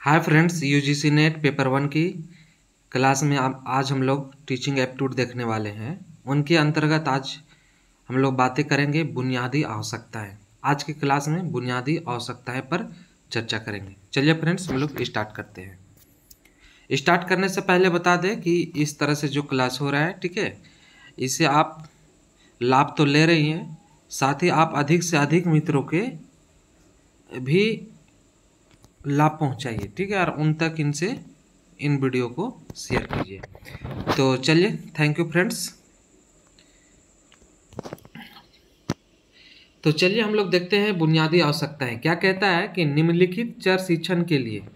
Hi friends, UGC net paper 1 की class में आज हम लोग टीचिंग एप्टीट्यूड देखने वाले हैं। उनके अंतर्गत आज हम लोग बातें करेंगे बुनियादी आवश्यकताएं। आज की क्लास में बुनियादी आवश्यकताएं पर चर्चा करेंगे। चलिए फ्रेंड्स, हम लोग स्टार्ट करते हैं। स्टार्ट करने से पहले बता दें कि इस तरह से जो क्लास हो रहा है, ठीक है, इससे आप लाभ तो ले रही हैं, साथ ही आप अधिक से अधिक मित्रों के भी लाभ पहुंचाइए, ठीक है, और उन तक इन वीडियो को शेयर कीजिए। तो चलिए, थैंक यू फ्रेंड्स। तो चलिए हम लोग देखते हैं बुनियादी आवश्यकताएं क्या कहता है कि निम्नलिखित चर शिक्षण के लिए,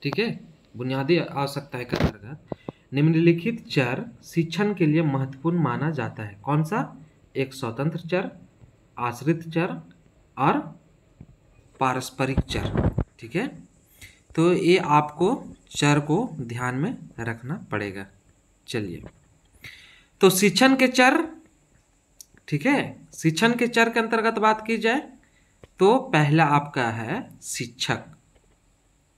ठीक है, बुनियादी आवश्यकताएं के अंतर्गत निम्नलिखित चर शिक्षण के लिए महत्वपूर्ण माना जाता है। कौन सा? एक स्वतंत्र चर, आश्रित चर और पारस्परिक चर, ठीक है। तो ये आपको चर को ध्यान में रखना पड़ेगा। चलिए, तो शिक्षण के चर, ठीक है, शिक्षण के चर के अंतर्गत बात की जाए तो पहला आपका है शिक्षक,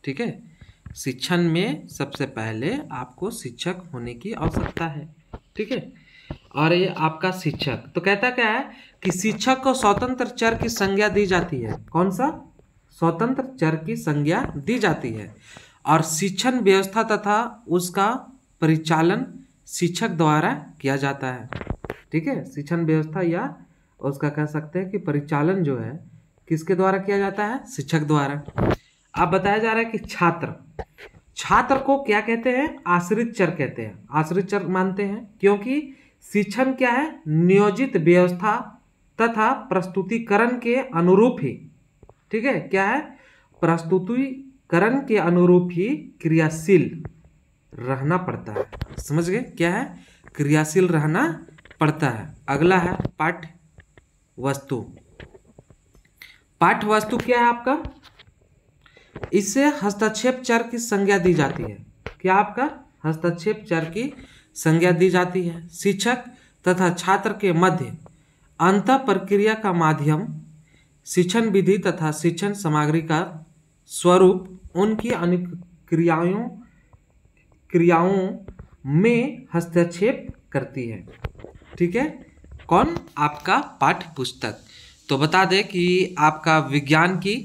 ठीक है। शिक्षण में सबसे पहले आपको शिक्षक होने की आवश्यकता है, ठीक है। और ये आपका शिक्षक तो कहता क्या है कि शिक्षक को स्वतंत्र चर की संज्ञा दी जाती है। कौन सा? स्वतंत्र चर की संज्ञा दी जाती है और शिक्षण व्यवस्था तथा उसका परिचालन शिक्षक द्वारा किया जाता है, ठीक है। शिक्षण व्यवस्था या उसका कह सकते हैं कि परिचालन जो है किसके द्वारा किया जाता है? शिक्षक द्वारा। अब बताया जा रहा है कि छात्र को क्या कहते हैं? आश्रित चर कहते हैं। आश्रित चर मानते हैं क्योंकि शिक्षण क्या है? नियोजित व्यवस्था तथा प्रस्तुतिकरण के अनुरूप ही, ठीक है, क्या है? प्रस्तुतिकरण के अनुरूप ही क्रियाशील रहना पड़ता है। समझ गए? क्या है? क्रियाशील रहना पड़ता है। अगला है पाठ्य वस्तु। पाठ्य वस्तु क्या है आपका? इससे हस्तक्षेप चर की संज्ञा दी जाती है। क्या आपका? हस्तक्षेप चर की संज्ञा दी जाती है। शिक्षक तथा छात्र के मध्य अंतः प्रक्रिया का माध्यम, शिक्षण विधि तथा शिक्षण सामग्री का स्वरूप उनकी क्रियाओं में हस्तक्षेप करती है, ठीक है। कौन? आपका पाठ्य पुस्तक। तो बता दें कि आपका विज्ञान की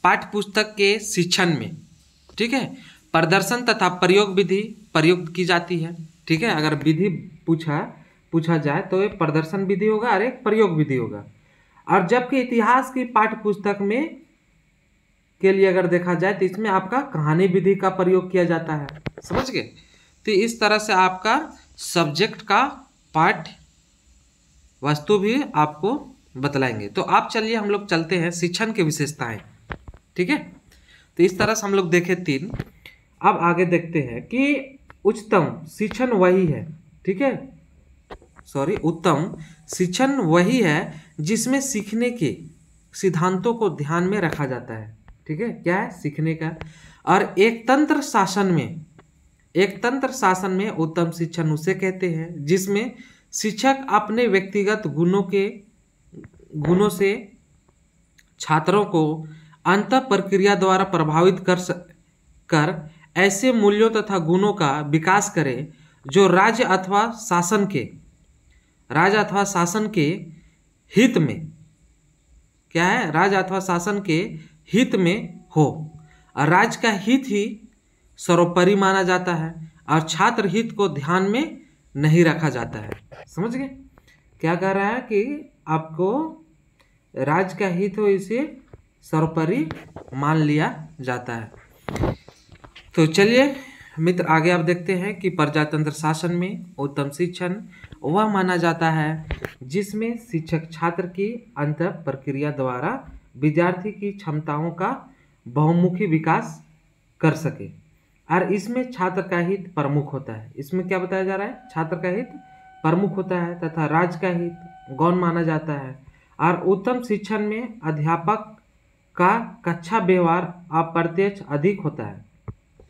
पाठ्य पुस्तक के शिक्षण में, ठीक है, प्रदर्शन तथा प्रयोग विधि प्रयुक्त की जाती है, ठीक है। अगर विधि पूछा जाए तो एक प्रदर्शन विधि होगा और एक प्रयोग विधि होगा। और जबकि इतिहास की पाठ्य पुस्तक में के लिए अगर देखा जाए तो इसमें आपका कहानी विधि का प्रयोग किया जाता है। समझ गए? तो इस तरह से आपका सब्जेक्ट का पाठ्य वस्तु भी आपको बतलाएंगे। तो आप चलिए हम लोग चलते हैं शिक्षण की विशेषताएं, ठीक है। तो इस तरह से हम लोग देखे 3। अब आगे देखते हैं कि उच्चतम शिक्षण वही है, ठीक है, उत्तम शिक्षण वही है जिसमें सीखने के सिद्धांतों को ध्यान में रखा जाता है, ठीक है। क्या है? सीखने का। और एक तंत्र शासन में उत्तम शिक्षण उसे कहते हैं जिसमें शिक्षक अपने व्यक्तिगत गुणों से छात्रों को अंतः प्रक्रिया द्वारा प्रभावित कर ऐसे मूल्यों तथा गुणों का विकास करे जो राज्य अथवा शासन के हित में, क्या है? राज्य अथवा शासन के हित में हो। और राज्य का हित ही सर्वोपरि माना जाता है और छात्र हित को ध्यान में नहीं रखा जाता है। समझ गए? क्या कह रहा है कि आपको राज्य का हित हो, इसे सर्वोपरि मान लिया जाता है। तो चलिए मित्र, आगे आप देखते हैं कि प्रजातंत्र शासन में उत्तम शिक्षण वह माना जाता है जिसमें शिक्षक छात्र की अंतः प्रक्रिया द्वारा विद्यार्थी की क्षमताओं का बहुमुखी विकास कर सके और इसमें छात्र का हित प्रमुख होता है। इसमें क्या बताया जा रहा है? छात्र का हित प्रमुख होता है तथा राज्य का हित गौण माना जाता है। और उत्तम शिक्षण में अध्यापक का कक्षा व्यवहार अप्रत्यक्ष अधिक होता है।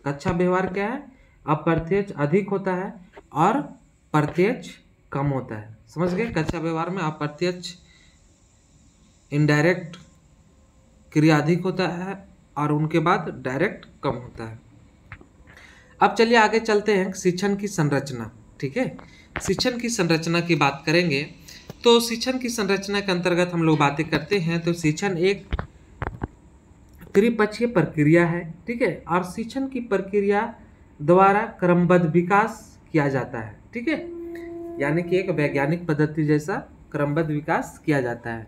कक्षा व्यवहार क्या है? अप्रत्यक्ष अधिक होता है और प्रत्यक्ष कम होता है। समझ गए? कक्षा व्यवहार में अप्रत्यक्ष इनडायरेक्ट क्रिया अधिक होता है और उनके बाद डायरेक्ट कम होता है। अब चलिए आगे चलते हैं शिक्षण की संरचना। ठीक है, शिक्षण की संरचना की बात करेंगे तो शिक्षण की संरचना के अंतर्गत हम लोग बातें करते हैं तो शिक्षण एक त्रिपक्षीय प्रक्रिया है। ठीक है, और शिक्षण की प्रक्रिया द्वारा क्रमबद्ध विकास किया जाता है। ठीक है, यानी कि एक वैज्ञानिक पद्धति जैसा क्रमबद्ध विकास किया जाता है।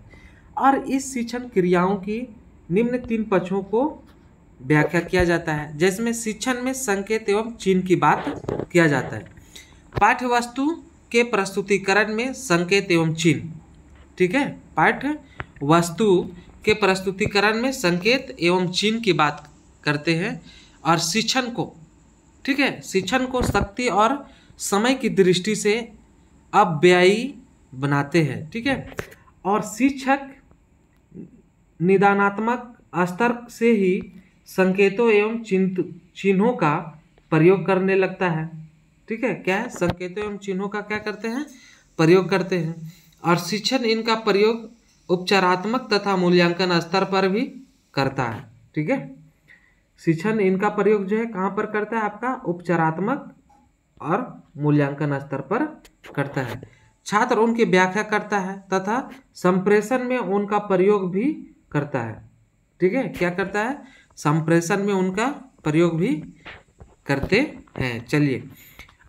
और इस शिक्षण क्रियाओं की निम्न 3 पक्षों को व्याख्या किया जाता है, जिसमें शिक्षण में संकेत एवं चिन्ह की बात किया जाता है। पाठ्य वस्तु के प्रस्तुतिकरण में संकेत एवं चिन्ह। ठीक है, पाठ्य वस्तु के प्रस्तुतिकरण में संकेत एवं चिन्ह की बात करते हैं। और शिक्षण को, ठीक है, शिक्षण को शक्ति और समय की दृष्टि से अव्ययी बनाते हैं। ठीक है, और शिक्षक निदानात्मक स्तर से ही संकेतों एवं चिन्हों का प्रयोग करने लगता है। ठीक है, क्या है, संकेतों एवं चिन्हों का क्या करते हैं, प्रयोग करते हैं। और शिक्षण इनका प्रयोग उपचारात्मक तथा मूल्यांकन स्तर पर भी करता है। ठीक है, शिक्षण इनका प्रयोग जो है कहाँ पर करता है, आपका उपचारात्मक और मूल्यांकन स्तर पर करता है। छात्र उनकी व्याख्या करता है तथा संप्रेषण में उनका प्रयोग भी करता है। ठीक है, क्या करता है, संप्रेषण में उनका प्रयोग भी करते हैं। चलिए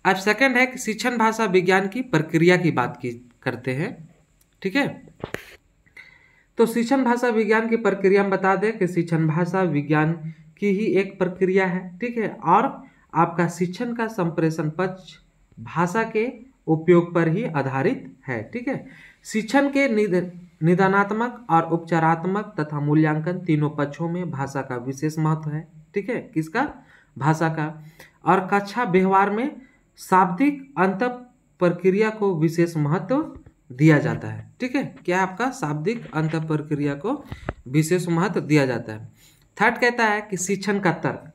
अब सेकंड है कि शिक्षण भाषा विज्ञान की प्रक्रिया की बात की करते हैं। ठीक है, तो शिक्षण भाषा विज्ञान की प्रक्रिया हम बता दें कि शिक्षण भाषा विज्ञान की ही एक प्रक्रिया है। ठीक है, और आपका शिक्षण का संप्रेषण पक्ष भाषा के उपयोग पर ही आधारित है। ठीक है, शिक्षण के निदानात्मक और उपचारात्मक तथा मूल्यांकन तीनों पक्षों में भाषा का विशेष महत्व है। ठीक है, किसका, भाषा का। और कक्षा व्यवहार में शाब्दिक अंत प्रक्रिया को विशेष महत्व दिया जाता है। ठीक है, क्या आपका शाब्दिक अंत प्रक्रिया को विशेष महत्व दिया जाता है। थर्ड कहता है कि शिक्षण का तर्क,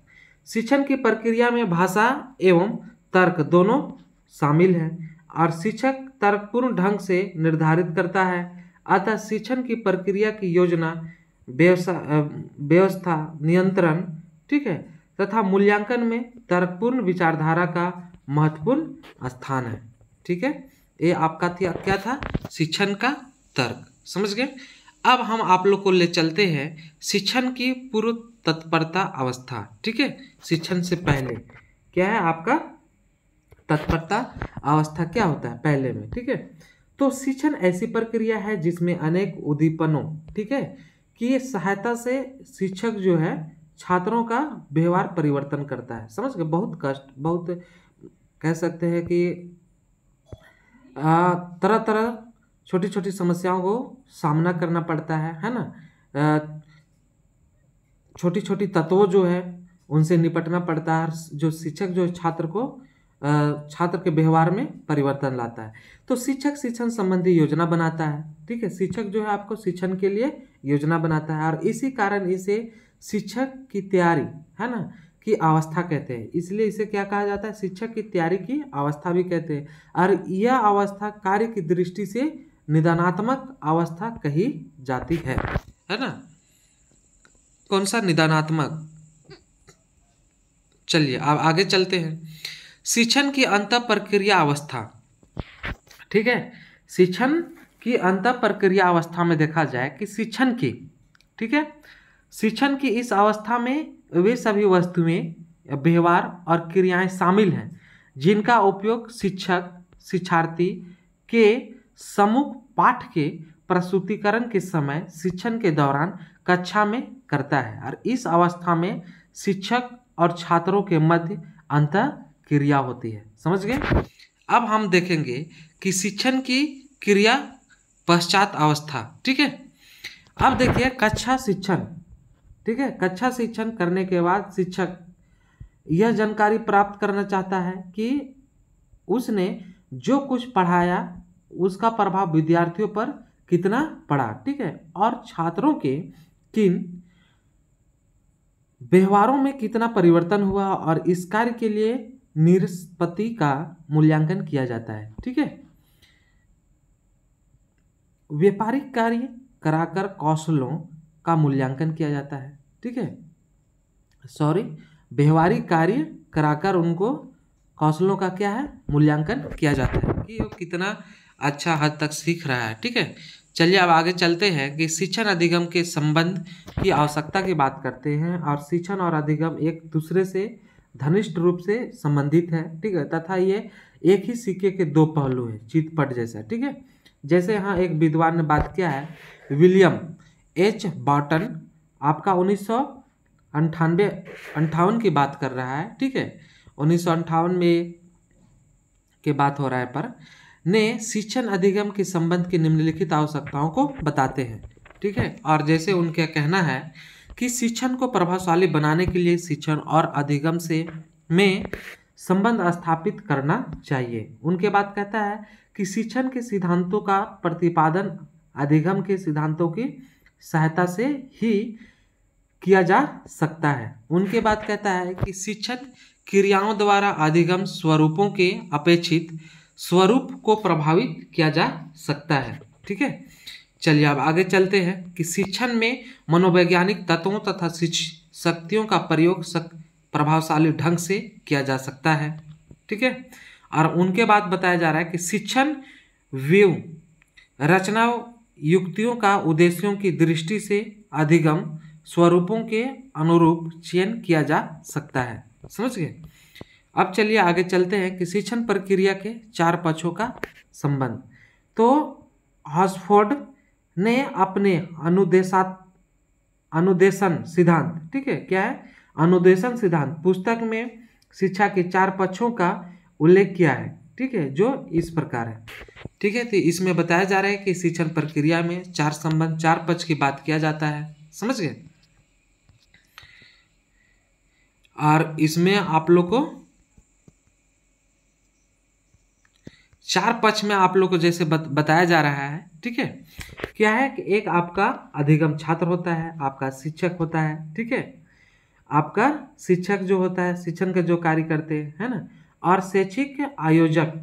शिक्षण की प्रक्रिया में भाषा एवं तर्क दोनों शामिल है और शिक्षक तर्कपूर्ण ढंग से निर्धारित करता है। अतः शिक्षण की प्रक्रिया की योजना, व्यवस्था, नियंत्रण, ठीक है, तथा मूल्यांकन में तर्कपूर्ण विचारधारा का महत्वपूर्ण स्थान है। ठीक है, ये आपका क्या था, शिक्षण का तर्क। समझ गए। अब हम आप लोग को ले चलते हैं शिक्षण की पूर्व तत्परता अवस्था। ठीक है, शिक्षण से पहले क्या है आपका तत्परता अवस्था, क्या होता है पहले में। ठीक है, तो शिक्षण ऐसी प्रक्रिया है जिसमें अनेक उद्दीपनों, ठीक है, की सहायता से शिक्षक जो है छात्रों का व्यवहार परिवर्तन करता है। समझ गए, बहुत कष्ट, बहुत कह सकते हैं कि तरह तरह छोटी छोटी समस्याओं को सामना करना पड़ता है ना। छोटी छोटी तत्वों जो है उनसे निपटना पड़ता है, जो शिक्षक जो छात्र को छात्र के व्यवहार में परिवर्तन लाता है। तो शिक्षक शिक्षण संबंधी योजना बनाता है। ठीक है, शिक्षक जो है आपको शिक्षण के लिए योजना बनाता है और इसी कारण इसे शिक्षक की तैयारी, है ना, की अवस्था कहते हैं। इसलिए इसे क्या कहा जाता है, शिक्षक की तैयारी की अवस्था भी कहते हैं। और यह अवस्था कार्य की दृष्टि से निदानात्मक अवस्था कही जाती है ना। कौन सा, निदानात्मक। चलिए अब आगे चलते हैं। शिक्षण की अंत प्रक्रिया अवस्था। ठीक है, शिक्षण की अंत प्रक्रिया अवस्था में देखा जाए कि शिक्षण की, ठीक है, शिक्षण की इस अवस्था में वे सभी वस्तुएं, व्यवहार और क्रियाएं शामिल हैं जिनका उपयोग शिक्षक शिक्षार्थी के सम्मुख पाठ के प्रस्तुतिकरण के समय शिक्षण के दौरान कक्षा में करता है। और इस अवस्था में शिक्षक और छात्रों के मध्य अंत क्रिया होती है। समझ गए। अब हम देखेंगे कि शिक्षण की क्रिया पश्चात अवस्था। ठीक है, अब देखिए कक्षा शिक्षण। ठीक है, कक्षा शिक्षण करने के बाद शिक्षक यह जानकारी प्राप्त करना चाहता है कि उसने जो कुछ पढ़ाया उसका प्रभाव विद्यार्थियों पर कितना पड़ा। ठीक है, और छात्रों के किन व्यवहारों में कितना परिवर्तन हुआ और इस कार्य के लिए निष्पत्ति का मूल्यांकन किया जाता है। ठीक है, व्यापारिक कार्य कराकर कौशलों का मूल्यांकन किया जाता है। ठीक है, व्यवहारिक कार्य कराकर उनको कौशलों का क्या है, मूल्यांकन किया जाता है कि वो कितना अच्छा हद तक सीख रहा है। ठीक है, चलिए अब आगे चलते हैं कि शिक्षण अधिगम के संबंध की आवश्यकता की बात करते हैं। और शिक्षण और अधिगम एक दूसरे से घनिष्ठ रूप से संबंधित है। ठीक है, तथा ये एक ही सिक्के के दो पहलू है, चितपट जैसा। ठीक है, जैसे यहाँ एक विद्वान ने बात किया है, विलियम एच बॉर्टन, आपका 1958 की बात कर रहा है। ठीक है, 1958 में के बात हो रहा है पर ने शिक्षण अधिगम के संबंध की निम्नलिखित आवश्यकताओं को बताते हैं। ठीक है, और जैसे उनका कहना है कि शिक्षण को प्रभावशाली बनाने के लिए शिक्षण और अधिगम से में संबंध स्थापित करना चाहिए। उनके बाद कहता है कि शिक्षण के सिद्धांतों का प्रतिपादन अधिगम के सिद्धांतों की सहायता से ही किया जा सकता है। उनके बाद कहता है कि शिक्षण क्रियाओं द्वारा अधिगम स्वरूपों के अपेक्षित स्वरूप को प्रभावित किया जा सकता है। ठीक है, चलिए अब आगे चलते हैं कि शिक्षण में मनोवैज्ञानिक तत्वों तथा शक्तियों का प्रयोग प्रभावशाली ढंग से किया जा सकता है। ठीक है, और उनके बाद बताया जा रहा है कि शिक्षण व्यू रचना युक्तियों का उद्देश्यों की दृष्टि से अधिगम स्वरूपों के अनुरूप चयन किया जा सकता है। समझ गए। अब चलिए आगे चलते हैं कि शिक्षण प्रक्रिया के चार पक्षों का संबंध। तो हॉसफोर्ड ने अपने अनुदेशन सिद्धांत, ठीक है, क्या है अनुदेशन सिद्धांत पुस्तक में शिक्षा के चार पक्षों का उल्लेख किया है। ठीक है, जो इस प्रकार है। ठीक है, तो इसमें बताया जा रहा है कि शिक्षण प्रक्रिया में चार संबंध, चार पक्ष की बात किया जाता है। समझ गए। और इसमें आप लोग को चार पक्ष में आप लोग को जैसे बताया जा रहा है। ठीक है, क्या है कि एक आपका अधिगम छात्र होता है, आपका शिक्षक होता है। ठीक है, आपका शिक्षक जो होता है शिक्षण के जो कार्य करते हैं, है ना, और शैक्षिक आयोजक।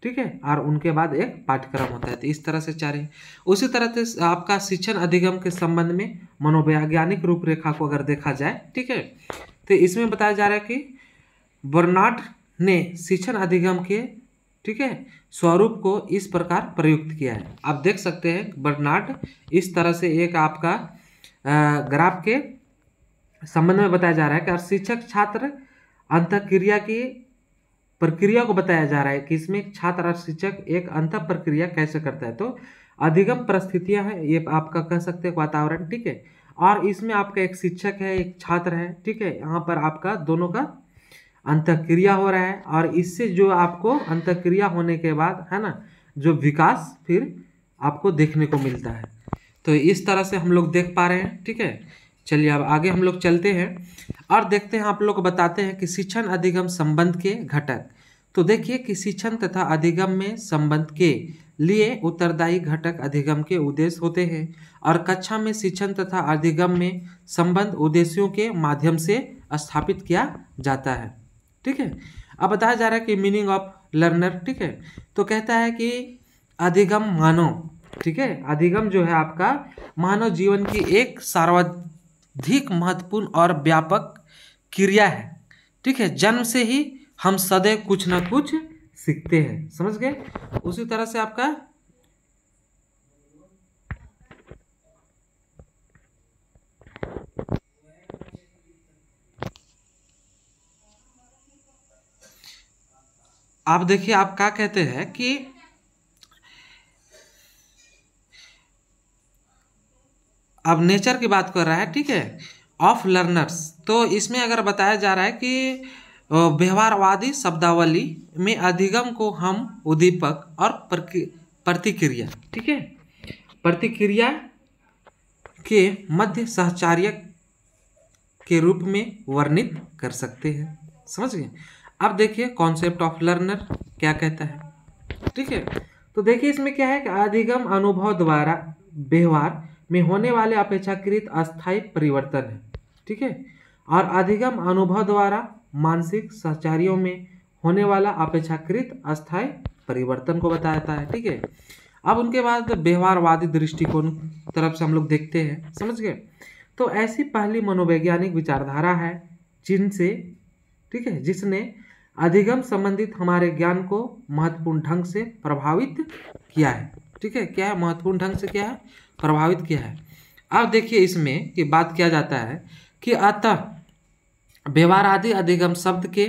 ठीक है, और उनके बाद एक पाठ्यक्रम होता है। तो इस तरह से चार है। उसी तरह से आपका शिक्षण अधिगम के संबंध में मनोवैज्ञानिक रूपरेखा को अगर देखा जाए, ठीक है, तो इसमें बताया जा रहा है कि बर्नार्ड ने शिक्षण अधिगम के, ठीक है, स्वरूप को इस प्रकार प्रयुक्त किया है। आप देख सकते हैं बर्नार्ड इस तरह से एक आपका ग्राफ के संबंध में बताया जा रहा है कि शिक्षक छात्र अंतःक्रिया की प्रक्रिया को बताया जा रहा है कि इसमें छात्र और शिक्षक एक अंतः प्रक्रिया कैसे करता है। तो अधिगम परिस्थितियां हैं, ये आपका कह सकते हैं वातावरण। ठीक है, और इसमें आपका एक शिक्षक है, एक छात्र है। ठीक है, यहाँ पर आपका दोनों का अंतःक्रिया हो रहा है, और इससे जो आपको अंतःक्रिया होने के बाद, है ना, जो विकास फिर आपको देखने को मिलता है। तो इस तरह से हम लोग देख पा रहे हैं। ठीक है, चलिए अब आगे हम लोग चलते हैं और देखते हैं, आप लोग को बताते हैं कि शिक्षण अधिगम संबंध के घटक। तो देखिए कि शिक्षण तथा अधिगम में संबंध के लिए उत्तरदायी घटक अधिगम के उद्देश्य होते हैं, और कक्षा में शिक्षण तथा अधिगम में संबंध उद्देश्यों के माध्यम से स्थापित किया जाता है। ठीक है, अब बताया जा रहा है कि मीनिंग ऑफ लर्नर। ठीक है, तो कहता है कि अधिगम मानव, ठीक है, अधिगम जो है आपका मानव जीवन की एक सर्वाधिक महत्वपूर्ण और व्यापक क्रिया है। ठीक है, जन्म से ही हम सदैव कुछ ना कुछ सीखते हैं। समझ गए। उसी तरह से आपका आप देखिए, आप क्या कहते हैं कि अब नेचर की बात कर रहा है। ठीक है, ऑफ लर्नर्स। तो इसमें अगर बताया जा रहा है कि व्यवहारवादी शब्दावली में अधिगम को हम उद्दीपक और प्रतिक्रिया, ठीक है, प्रतिक्रिया के मध्य सहचार्य के रूप में वर्णित कर सकते हैं। समझ गए। अब देखिए कॉन्सेप्ट ऑफ लर्नर क्या कहता है। ठीक है, तो देखिए इसमें क्या है कि अधिगम अनुभव द्वारा व्यवहार में होने वाले अपेक्षाकृत अस्थायी परिवर्तन है। ठीक है, और अधिगम अनुभव द्वारा मानसिक सहचारियों में होने वाला अपेक्षाकृत अस्थायी परिवर्तन को बताता है। ठीक है, अब उनके बाद व्यवहारवादी दृष्टिकोण तरफ से हम लोग देखते हैं। समझ गए। तो ऐसी पहली मनोवैज्ञानिक विचारधारा है जिनसे, ठीक है, जिसने अधिगम संबंधित हमारे ज्ञान को महत्वपूर्ण ढंग से प्रभावित किया है। ठीक है, क्या है, महत्वपूर्ण ढंग से क्या है, प्रभावित किया है। अब देखिए इसमें कि बात किया जाता है कि अतः व्यवहारादि अधिगम शब्द के,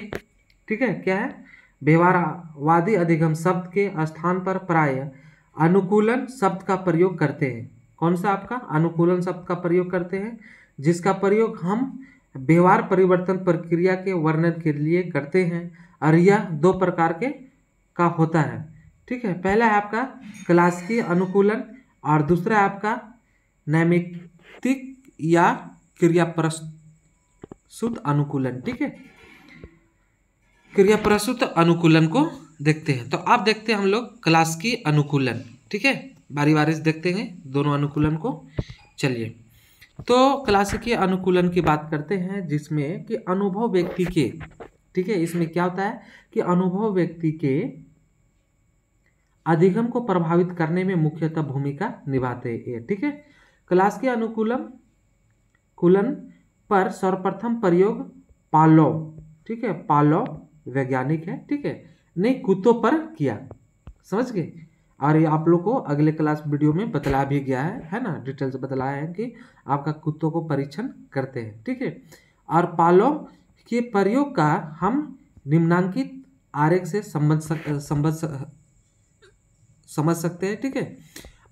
ठीक है, क्या है, व्यवहारवादी अधिगम शब्द के स्थान पर प्राय अनुकूलन शब्द का प्रयोग करते हैं। कौन सा आपका, अनुकूलन शब्द का प्रयोग करते हैं, जिसका प्रयोग हम व्यवहार परिवर्तन प्रक्रिया के वर्णन के लिए करते हैं और यह दो प्रकार का होता है। ठीक है, पहला है आपका क्लासिकी अनुकूलन और दूसरा है आपका नैमित्तिक या क्रिया प्रस्तुत अनुकूलन। ठीक है, क्रिया प्रस्तुत अनुकूलन को देखते हैं। तो आप देखते हैं हम लोग क्लासिकी अनुकूलन। ठीक है, बारी बारी से देखते हैं दोनों अनुकूलन को। चलिए, तो क्लासिकी अनुकूलन की बात करते हैं जिसमें कि अनुभव व्यक्ति के, ठीक है, इसमें क्या होता है कि अनुभव व्यक्ति के अधिगम को प्रभावित करने में मुख्यतः भूमिका निभाते हैं। ठीक है, क्लासिकी अनुकूलन पर सर्वप्रथम प्रयोग पावलोव, ठीक है, पावलोव वैज्ञानिक है, ठीक है, ने कुत्तों पर किया। समझ गए, और ये आप लोग को अगले क्लास वीडियो में बतला भी गया है ना, डिटेल से बतलाया है कि आपका कुत्तों को परीक्षण करते हैं। ठीक है, और पावलोव के प्रयोग का हम निम्नांकित आरेख से समझ सकते हैं। ठीक है,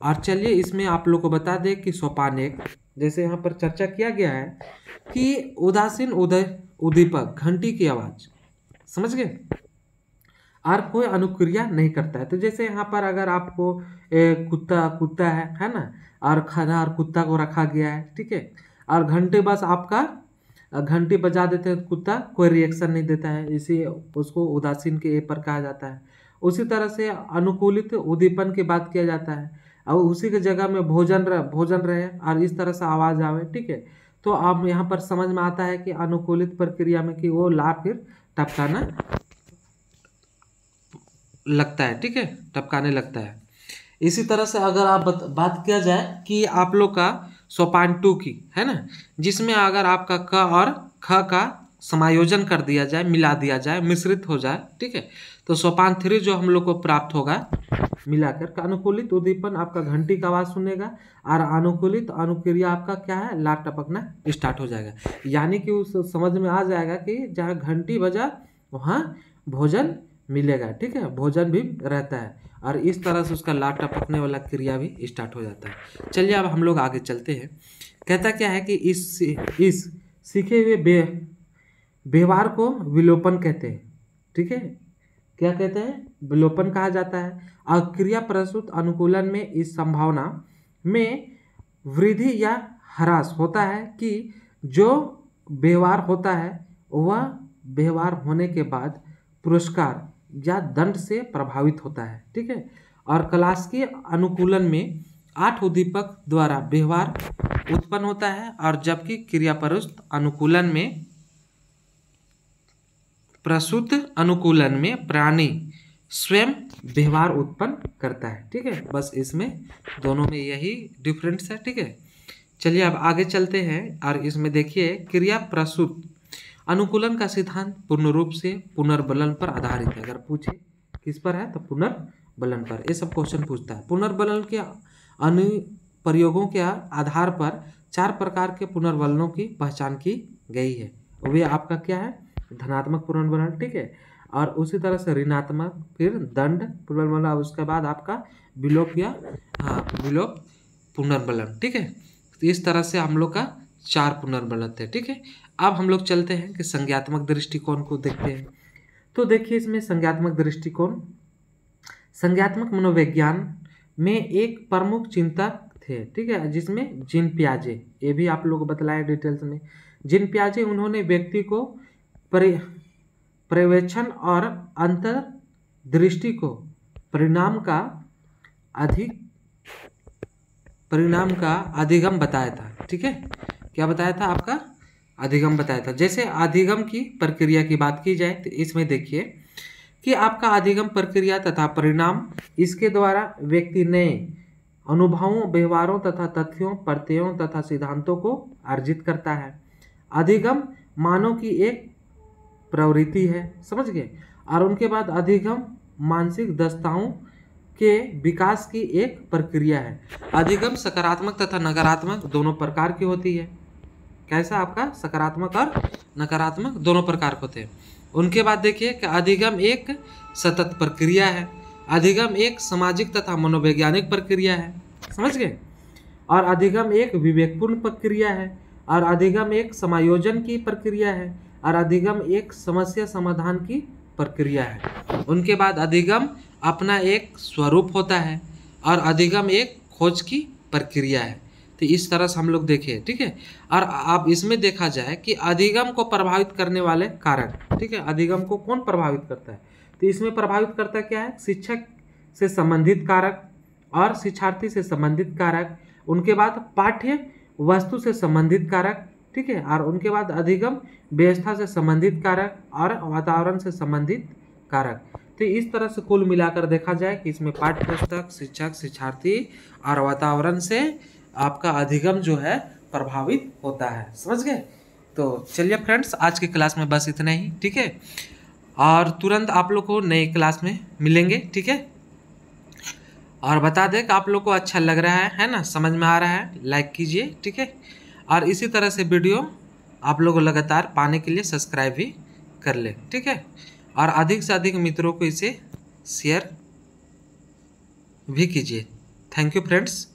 और चलिए इसमें आप लोग को बता दें कि सोपान एक, जैसे यहाँ पर चर्चा किया गया है कि उदासीन उद्दीपक घंटी की आवाज़, समझ गए, और कोई अनुक्रिया नहीं करता है। तो जैसे यहाँ पर अगर आपको कुत्ता है ना, और खाना और कुत्ता को रखा गया है, ठीक है, और घंटे बस आपका घंटी बजा देते हैं, कुत्ता कोई रिएक्शन नहीं देता है, इसी उसको उदासीन के ए पर कहा जाता है। उसी तरह से अनुकूलित उद्दीपन की बात किया जाता है, और उसी के जगह में भोजन रहे और इस तरह से आवाज़ आवे। ठीक है, तो आप यहाँ पर समझ में आता है कि अनुकूलित प्रक्रिया में कि वो ला फिर टपकाना लगता है। ठीक है, टपकाने लगता है। इसी तरह से अगर आप बात किया जाए कि आप लोग का सोपान 2 की है ना, जिसमें अगर आपका क और ख का समायोजन कर दिया जाए, मिला दिया जाए, मिश्रित हो जाए, ठीक है, तो सोपान 3 जो हम लोग को प्राप्त होगा मिलाकर का अनुकूलित उद्दीपन आपका घंटी का आवाज़ सुनेगा, और अनुकूलित अनुक्रिया आपका क्या है, लार टपकना स्टार्ट हो जाएगा। यानी कि उस समझ में आ जाएगा कि जहाँ घंटी बजा वहाँ भोजन मिलेगा। ठीक है, भोजन भी रहता है, और इस तरह से उसका लार टपकने वाला क्रिया भी स्टार्ट हो जाता है। चलिए अब हम लोग आगे चलते हैं। कहता क्या है कि इस सीखे हुए व्यवहार को विलोपन कहते हैं। ठीक है, क्या कहते हैं, विलोपन कहा जाता है। और क्रिया प्रस्तुत अनुकूलन में इस संभावना में वृद्धि या ह्रास होता है कि जो व्यवहार होता है वह व्यवहार होने के बाद पुरस्कार या दंड से प्रभावित होता है। ठीक है, और क्लासिकी अनुकूलन में 8 उद्दीपक द्वारा व्यवहार उत्पन्न होता है, और जबकि क्रियाप्रस्तुत अनुकूलन में प्रस्तुत अनुकूलन में प्राणी स्वयं व्यवहार उत्पन्न करता है। ठीक है, बस इसमें दोनों में यही डिफरेंस है। ठीक है, चलिए अब आगे चलते हैं, और इसमें देखिए क्रिया प्रस्तुत अनुकूलन का सिद्धांत पूर्ण रूप से पुनर्बलन पर आधारित है। अगर पूछे किस पर है तो पुनर्बलन पर, ये सब क्वेश्चन पूछता है। पुनर्बलन के अनुप्रयोगों के आधार पर 4 प्रकार के पुनर्बलनों की पहचान की गई है। वे आपका क्या है, धनात्मक पुनर्बलन, ठीक है, और उसी तरह से ऋणात्मक, फिर दंड पुनर्बलन, उसके बाद आपका विलोप या विलोप पुनर्बलन। ठीक है, तो इस तरह से हम लोग का 4 पुनर्बलन थे। ठीक है, अब हम लोग चलते हैं कि संज्ञात्मक दृष्टिकोण को देखते हैं। तो देखिए इसमें संज्ञात्मक दृष्टिकोण, संज्ञात्मक मनोविज्ञान में एक प्रमुख चिंतक थे। ठीक है, जिसमें जीन पियाजे, ये भी आप लोग को बतलाया डिटेल्स में। जीन पियाजे उन्होंने व्यक्ति को पर्यवेक्षण और अंतर्दृष्टि को परिणाम का अधिगम बताया था। ठीक है, क्या बताया था, आपका अधिगम बताया था। जैसे अधिगम की प्रक्रिया की बात की जाए तो इसमें देखिए कि आपका अधिगम प्रक्रिया तथा परिणाम, इसके द्वारा व्यक्ति नए अनुभवों, व्यवहारों तथा तथ्यों, प्रत्ययों तथा सिद्धांतों को अर्जित करता है। अधिगम मानव की एक प्रवृत्ति है, समझ गए। और उनके बाद अधिगम मानसिक दक्षताओं के विकास की एक प्रक्रिया है। अधिगम सकारात्मक तथा नकारात्मक दोनों प्रकार की होती है। कैसा आपका सकारात्मक और नकारात्मक दोनों प्रकार के होते हैं। उनके बाद देखिए कि अधिगम एक सतत प्रक्रिया है। अधिगम एक सामाजिक तथा मनोवैज्ञानिक प्रक्रिया है, समझ गए। और अधिगम एक विवेकपूर्ण प्रक्रिया है। और अधिगम एक समायोजन की प्रक्रिया है। और अधिगम एक समस्या समाधान की प्रक्रिया है। उनके बाद अधिगम अपना एक स्वरूप होता है। और अधिगम एक खोज की प्रक्रिया है। तो इस तरह से हम लोग देखें, ठीक है। और अब इसमें देखा जाए कि अधिगम को प्रभावित करने वाले कारक, ठीक है, अधिगम को कौन प्रभावित करता है, तो इसमें प्रभावित करता क्या है, शिक्षक से संबंधित कारक और शिक्षार्थी से संबंधित कारक। उनके बाद पाठ्य वस्तु से संबंधित कारक, ठीक है। और उनके बाद अधिगम व्यवस्था से संबंधित कारक और वातावरण से संबंधित कारक। तो इस तरह से कुल मिलाकर देखा जाए कि इसमें पाठ्य पुस्तक, शिक्षक, शिक्षार्थी और वातावरण से आपका अधिगम जो है प्रभावित होता है, समझ गए। तो चलिए फ्रेंड्स, आज की क्लास में बस इतना ही, ठीक है। और तुरंत आप लोग को नई क्लास में मिलेंगे, ठीक है। और बता दें कि आप लोग को अच्छा लग रहा है ना, समझ में आ रहा है, लाइक कीजिए, ठीक है। और इसी तरह से वीडियो आप लोग को लगातार पाने के लिए सब्सक्राइब भी कर ले, ठीक है। और अधिक से अधिक मित्रों को इसे शेयर भी कीजिए। Thank you friends.